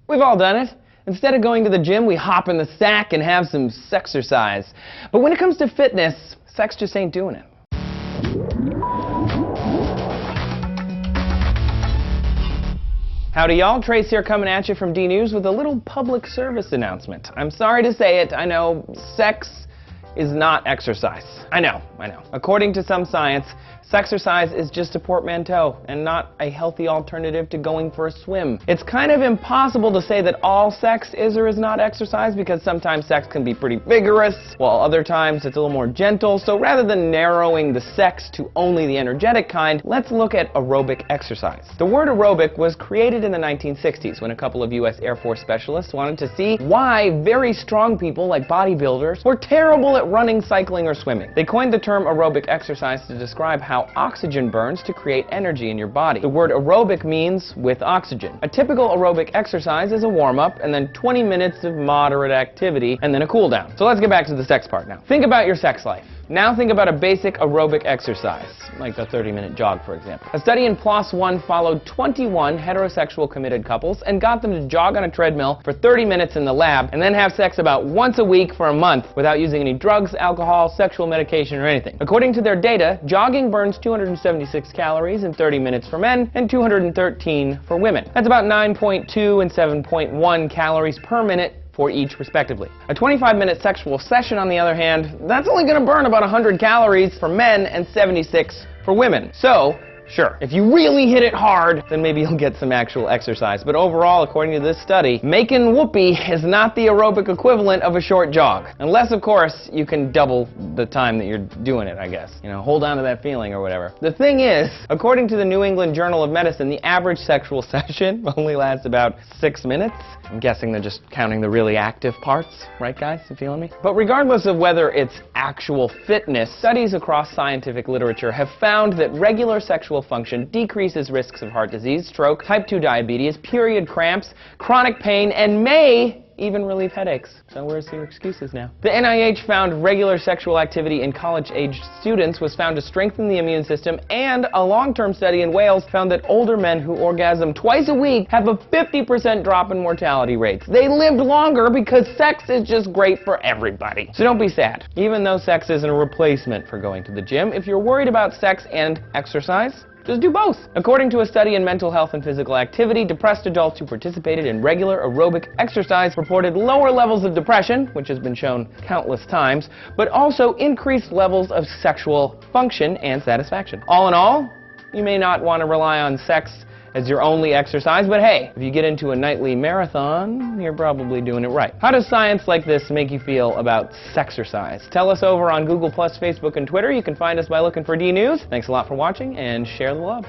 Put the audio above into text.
We've all done it. Instead of going to the gym, we hop in the sack and have some sexercise. But when it comes to fitness, sex just ain't doing it. Howdy y'all, Trace here coming at you from D News with a little public service announcement. I'm sorry to say it, I know, sex is not exercise. I know. According to some science, sexercise is just a portmanteau and not a healthy alternative to going for a swim. It's kind of impossible to say that all sex is or is not exercise because sometimes sex can be pretty vigorous, while other times it's a little more gentle. So rather than narrowing the sex to only the energetic kind, let's look at aerobic exercise. The word aerobic was created in the 1960s when a couple of US Air Force specialists wanted to see why very strong people like bodybuilders were terrible at running, cycling, or swimming. They coined the term aerobic exercise to describe how oxygen burns to create energy in your body. The word aerobic means with oxygen. A typical aerobic exercise is a warm-up and then 20 minutes of moderate activity and then a cool down. So let's get back to the sex part now. Think about your sex life. Now think about a basic aerobic exercise, like a 30-minute jog, for example. A study in PLOS One followed 21 heterosexual committed couples and got them to jog on a treadmill for 30 minutes in the lab and then have sex about once a week for a month without using any drugs, alcohol, sexual medication, or anything. According to their data, jogging burns 276 calories in 30 minutes for men and 213 for women. That's about 9.2 and 7.1 calories per minute for each, respectively. A 25-minute sexual session, on the other hand, that's only going to burn about 100 calories for men and 76 for women. So, sure, if you really hit it hard, then maybe you'll get some actual exercise. But overall, according to this study, making whoopee is not the aerobic equivalent of a short jog. Unless, of course, you can double the time that you're doing it, I guess. You know, hold on to that feeling or whatever. The thing is, according to the New England Journal of Medicine, the average sexual session only lasts about 6 minutes. I'm guessing they're just counting the really active parts, right guys? You feeling me? But regardless of whether it's actual fitness, studies across scientific literature have found that regular sexual function decreases risks of heart disease, stroke, type 2 diabetes, period cramps, chronic pain, and may even relieve headaches. So where's your excuses now? The NIH found regular sexual activity in college-aged students was found to strengthen the immune system, and a long-term study in Wales found that older men who orgasm twice a week have a 50% drop in mortality rates. They lived longer because sex is just great for everybody. So don't be sad. Even though sex isn't a replacement for going to the gym, if you're worried about sex and exercise, just do both. According to a study in mental health and physical activity, depressed adults who participated in regular aerobic exercise reported lower levels of depression, which has been shown countless times, but also increased levels of sexual function and satisfaction. All in all, you may not want to rely on sex as your only exercise, but hey, if you get into a nightly marathon, you're probably doing it right. How does science like this make you feel about sexercise? Tell us over on Google+, Facebook, and Twitter. You can find us by looking for D News. Thanks a lot for watching, and share the love.